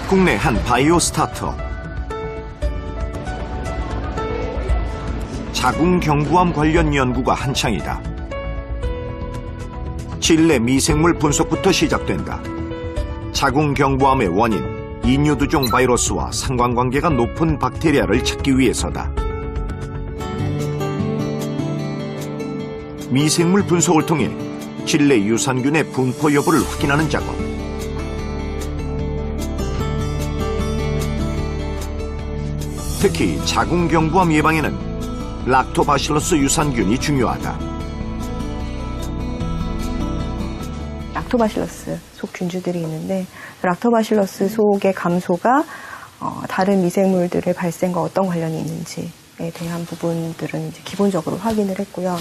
국내 한 바이오 스타트업. 자궁경부암 관련 연구가 한창이다. 칠레 미생물 분석부터 시작된다. 자궁경부암의 원인, 이뇨두종 바이러스와 상관관계가 높은 박테리아를 찾기 위해서다. 미생물 분석을 통해 칠레 유산균의 분포 여부를 확인하는 작업. 특히 자궁경부암 예방에는 락토바실러스 유산균이 중요하다. 락토바실러스 속 균주들이 있는데 락토바실러스 속의 감소가 다른 미생물들의 발생과 어떤 관련이 있는지에 대한 부분들은 이제 기본적으로 확인을 했고요.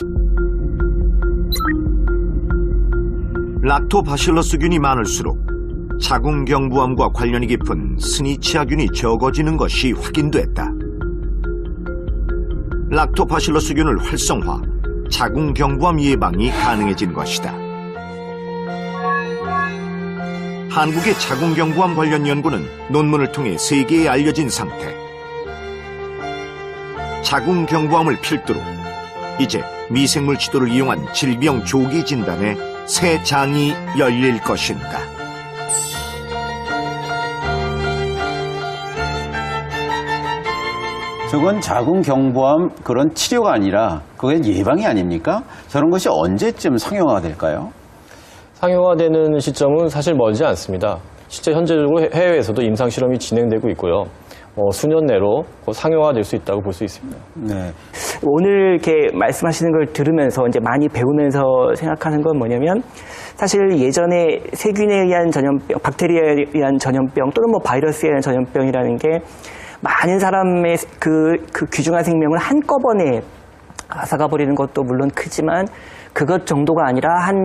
락토바실러스균이 많을수록 자궁경부암과 관련이 깊은 스니치아균이 적어지는 것이 확인됐다. 락토바실러스균을 활성화, 자궁경부암 예방이 가능해진 것이다. 한국의 자궁경부암 관련 연구는 논문을 통해 세계에 알려진 상태. 자궁경부암을 필두로 이제 미생물 지도를 이용한 질병 조기 진단에 새 장이 열릴 것인가. 저건 자궁경부암 그런 치료가 아니라 그게 예방이 아닙니까? 저런 것이 언제쯤 상용화가 될까요? 상용화되는 시점은 사실 멀지 않습니다. 실제 현재적으로 해외에서도 임상실험이 진행되고 있고요. 수년 내로 상용화될 수 있다고 볼 수 있습니다. 네. 오늘 이렇게 말씀하시는 걸 들으면서 이제 많이 배우면서 생각하는 건 뭐냐면 사실 예전에 세균에 의한 전염병, 박테리아에 의한 전염병 또는 뭐 바이러스에 의한 전염병이라는 게 많은 사람의 그 귀중한 생명을 한꺼번에 앗아가버리는 것도 물론 크지만 그것 정도가 아니라 한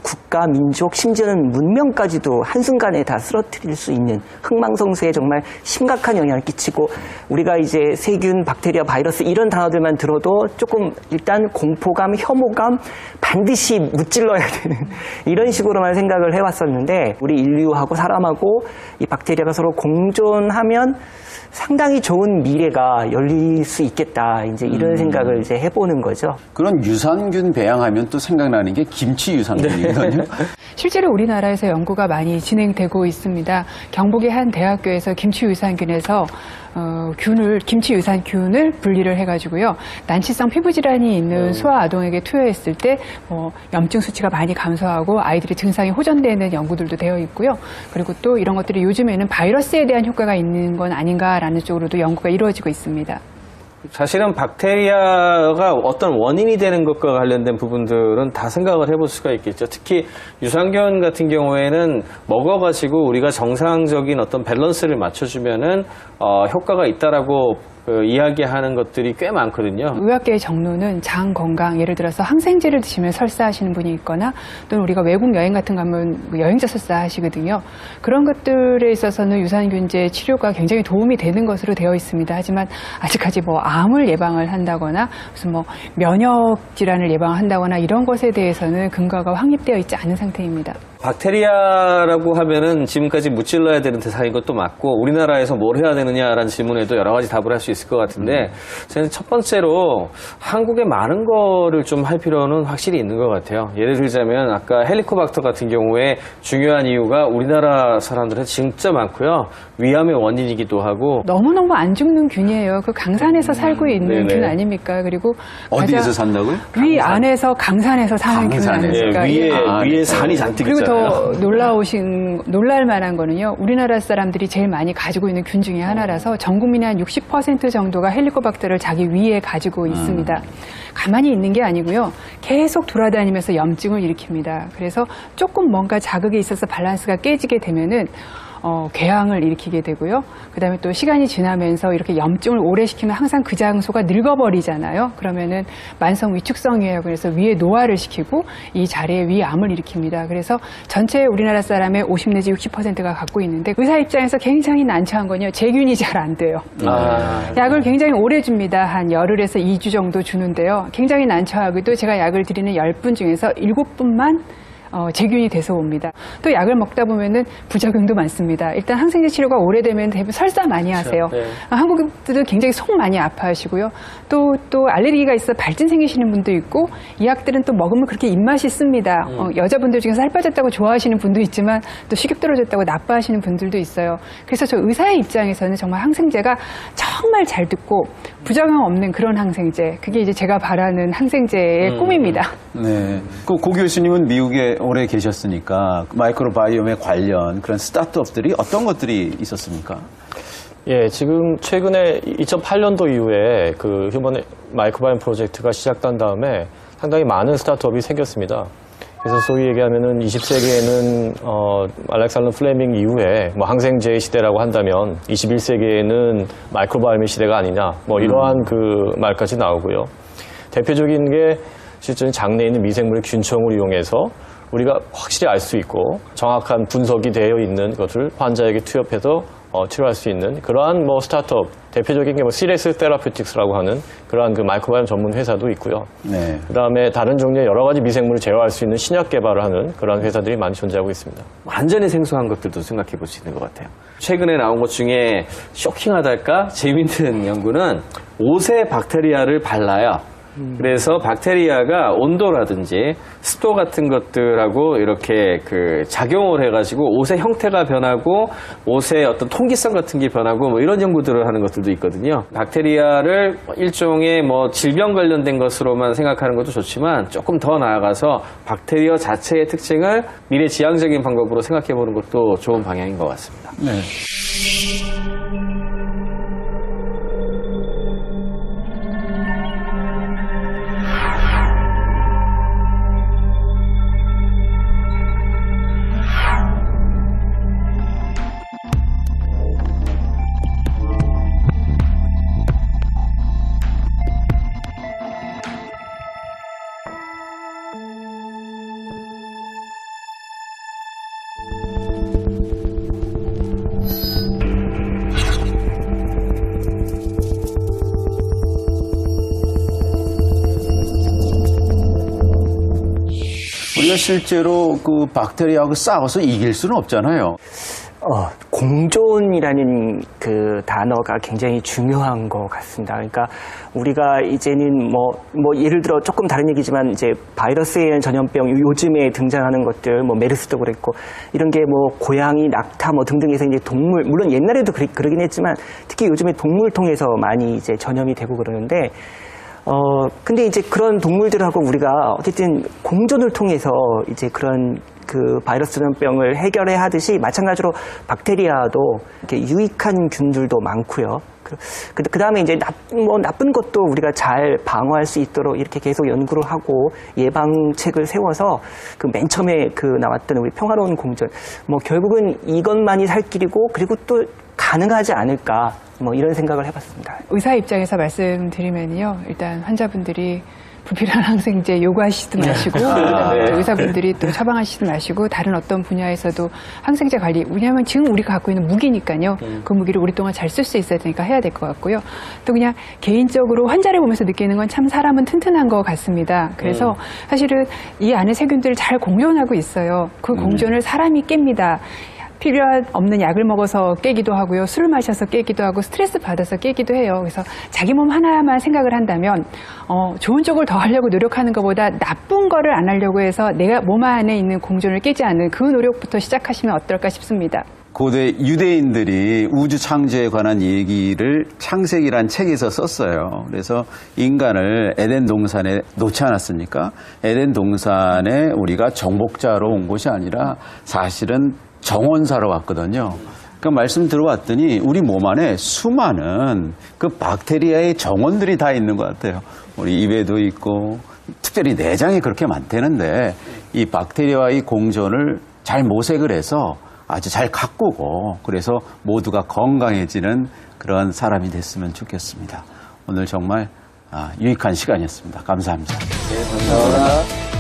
국가, 민족, 심지어는 문명까지도 한순간에 다 쓰러뜨릴 수 있는 흥망성쇠에 정말 심각한 영향을 끼치고 우리가 이제 세균, 박테리아, 바이러스 이런 단어들만 들어도 조금 일단 공포감, 혐오감 반드시 무찔러야 되는 이런 식으로만 생각을 해왔었는데 우리 인류하고 사람하고 이 박테리아가 서로 공존하면 상당히 좋은 미래가 열릴 수 있겠다. 이제 이런 생각을 이제 해보는 거죠. 그런 유산균 배양하면 또 생각나는 게 김치 유산균이거든요. 실제로 우리나라에서 연구가 많이 진행되고 있습니다. 경북의 한 대학교에서 김치 유산균에서 김치 유산균을 분리를 해가지고요. 난치성 피부 질환이 있는 소아 아동에게 투여했을 때 염증 수치가 많이 감소하고 아이들의 증상이 호전되는 연구들도 되어 있고요. 그리고 또 이런 것들이 요즘에는 바이러스에 대한 효과가 있는 건 아닌가라는 쪽으로도 연구가 이루어지고 있습니다. 사실은 박테리아가 어떤 원인이 되는 것과 관련된 부분들은 다 생각을 해볼 수가 있겠죠. 특히 유산균 같은 경우에는 먹어가지고 우리가 정상적인 어떤 밸런스를 맞춰주면은 효과가 있다라고 이야기하는 것들이 꽤 많거든요. 의학계의 정론은 장 건강, 예를 들어서 항생제를 드시면 설사하시는 분이 있거나 또는 우리가 외국 여행 같은 거 가면 여행자 설사하시거든요. 그런 것들에 있어서는 유산균제 치료가 굉장히 도움이 되는 것으로 되어 있습니다. 하지만 아직까지 암을 예방을 한다거나 무슨 면역 질환을 예방한다거나 이런 것에 대해서는 근거가 확립되어 있지 않은 상태입니다. 박테리아라고 하면은 지금까지 무찔러야 되는 대상인 것도 맞고 우리나라에서 뭘 해야 되느냐라는 질문에도 여러 가지 답을 할 수 있을 것 같은데 저는 첫 번째로 한국에 많은 거를 좀 할 필요는 확실히 있는 것 같아요. 예를 들자면 아까 헬리코박터 같은 경우에 중요한 이유가 우리나라 사람들은 진짜 많고요. 위암의 원인이기도 하고 너무너무 안 죽는 균이에요. 그 강산에서 살고 있는 균 아닙니까? 그리고 어디에서 산다고요? 위 안에서 강산에서 사는 균 아닙니까? 위에 산이 잔뜩 그리고 있잖아요. 더 놀랄 만한 거는요. 우리나라 사람들이 제일 많이 가지고 있는 균 중에 하나라서 전 국민의 한 60% 정도가 헬리코박터를 자기 위에 가지고 있습니다. 가만히 있는 게 아니고요. 계속 돌아다니면서 염증을 일으킵니다. 그래서 조금 뭔가 자극이 있어서 밸런스가 깨지게 되면은 궤양을 일으키게 되고요. 그다음에 또 시간이 지나면서 이렇게 염증을 오래 시키면 항상 그 장소가 늙어버리잖아요. 그러면은 만성 위축성이에요. 그래서 위에 노화를 시키고 이 자리에 위암을 일으킵니다. 그래서 전체 우리나라 사람의 50 내지 60%가 갖고 있는데 의사 입장에서 굉장히 난처한 건요. 제균이 잘 안 돼요. 약을 굉장히 오래 줍니다. 한 열흘에서 2주 정도 주는데요. 굉장히 난처하기도 제가 약을 드리는 10분 중에서 7분만 재균이 돼서 옵니다. 또 약을 먹다 보면은 부작용도 많습니다. 일단 항생제 치료가 오래되면 대부분 설사 많이 하세요. 네. 한국인들은 굉장히 속 많이 아파하시고요. 또 알레르기가 있어 발진 생기시는 분도 있고 이 약들은 또 먹으면 그렇게 입맛이 씁니다. 여자분들 중에 살 빠졌다고 좋아하시는 분도 있지만 또 식욕 떨어졌다고 나빠하시는 분들도 있어요. 그래서 저 의사의 입장에서는 정말 항생제가 정말 잘 듣고 부작용 없는 그런 항생제, 그게 이제 제가 바라는 항생제의 꿈입니다. 네. 고 교수님은 미국에 오래 계셨으니까 마이크로바이옴에 관련 그런 스타트업들이 어떤 것들이 있었습니까? 예, 지금 최근에 2008년도 이후에 그 휴먼 마이크로바이옴 프로젝트가 시작된 다음에 상당히 많은 스타트업이 생겼습니다. 그래서 소위 얘기하면은 20세기에는 알렉산더 플레밍 이후에 뭐 항생제의 시대라고 한다면 21세기에는 마이크로바이옴의 시대가 아니냐, 뭐 이러한 그 말까지 나오고요. 대표적인 게 실제는 장내에 있는 미생물의 균총을 이용해서 우리가 확실히 알 수 있고 정확한 분석이 되어 있는 것을 환자에게 투여해서 치료할 수 있는 그러한 뭐 스타트업, 대표적인 게 뭐 시레스 테라퓨틱스라고 하는 그러한 그 마이크로바이옴 전문 회사도 있고요. 네. 그다음에 다른 종류의 여러 가지 미생물을 제어할 수 있는 신약 개발을 하는 그러한 회사들이 많이 존재하고 있습니다. 완전히 생소한 것들도 생각해 볼 수 있는 것 같아요. 최근에 나온 것 중에 쇼킹하달까 재밌는 연구는 옷에 박테리아를 발라요. 그래서 박테리아가 온도라든지 습도 같은 것들하고 이렇게 그 작용을 해가지고 옷의 형태가 변하고 옷의 어떤 통기성 같은 게 변하고 뭐 이런 연구들을 하는 것들도 있거든요. 박테리아를 일종의 뭐 질병 관련된 것으로만 생각하는 것도 좋지만 조금 더 나아가서 박테리아 자체의 특징을 미래지향적인 방법으로 생각해 보는 것도 좋은 방향인 것 같습니다. 네. 우리가 실제로 그 박테리아하고 싸워서 이길 수는 없잖아요. 공존이라는 그 단어가 굉장히 중요한 것 같습니다. 그러니까 우리가 이제는 뭐 예를 들어 조금 다른 얘기지만 이제 바이러스에 의한 전염병 요즘에 등장하는 것들 뭐 메르스도 그랬고 이런 게 뭐 고양이, 낙타 뭐 등등해서 이제 동물 물론 옛날에도 그러긴 했지만 특히 요즘에 동물 통해서 많이 이제 전염이 되고 그러는데 근데 이제 그런 동물들하고 우리가 어쨌든 공존을 통해서 이제 그런 그 바이러스 전염병을 해결해야 하듯이 마찬가지로 박테리아도 이렇게 유익한 균들도 많고요. 그 다음에 이제 나쁜 것도 우리가 잘 방어할 수 있도록 이렇게 계속 연구를 하고 예방책을 세워서 그 맨 처음에 그 나왔던 우리 평화로운 공존 뭐 결국은 이것만이 살 길이고 그리고 또 가능하지 않을까 뭐 이런 생각을 해봤습니다. 의사 입장에서 말씀드리면요. 일단 환자분들이 불필요한 항생제 요구하시지 마시고 네. 의사분들이 또 처방하시지 마시고 다른 어떤 분야에서도 항생제 관리 왜냐하면 지금 우리가 갖고 있는 무기니까요. 그 무기를 오랫동안 잘 쓸 수 있어야 되니까 해야 될 것 같고요. 또 그냥 개인적으로 환자를 보면서 느끼는 건 참 사람은 튼튼한 것 같습니다. 그래서 사실은 이 안에 세균들을 잘 공존하고 있어요. 그 공존을 사람이 깹니다. 필요 없는 약을 먹어서 깨기도 하고요. 술을 마셔서 깨기도 하고 스트레스 받아서 깨기도 해요. 그래서 자기 몸 하나만 생각을 한다면 좋은 쪽을 더 하려고 노력하는 것보다 나쁜 거를 안 하려고 해서 내가 몸 안에 있는 공존을 깨지 않는 그 노력부터 시작하시면 어떨까 싶습니다. 고대 유대인들이 우주 창조에 관한 얘기를 창세기란 책에서 썼어요. 그래서 인간을 에덴 동산에 놓지 않았습니까? 에덴 동산에 우리가 정복자로 온 것이 아니라 사실은 정원사로 왔거든요. 그러니까 말씀 들어봤더니 우리 몸 안에 수많은 그 박테리아의 정원들이 다 있는 것 같아요. 우리 입에도 있고 특별히 내장에 그렇게 많다는데 이 박테리아와의 공존을 잘 모색을 해서 아주 잘 가꾸고 그래서 모두가 건강해지는 그런 사람이 됐으면 좋겠습니다. 오늘 정말 유익한 시간이었습니다. 감사합니다. 네, 감사합니다.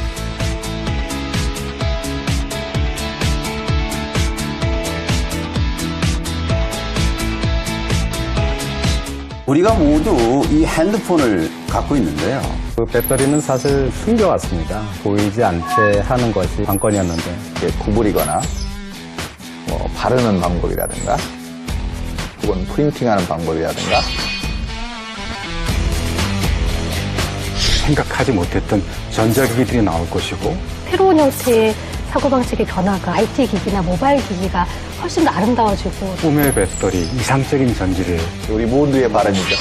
우리가 모두 이 핸드폰을 갖고 있는데요. 그 배터리는 사실 숨겨왔습니다. 보이지 않게 하는 것이 관건이었는데 이게 구부리거나 뭐 바르는 방법이라든가 혹은 프린팅하는 방법이라든가 생각하지 못했던 전자기기들이 나올 것이고 새로운 형태의 사고방식의 변화가 IT 기기나 모바일 기기가 훨씬 더 아름다워지고 꿈의 배터리, 이상적인 전지를 우리 모두의 바람이죠.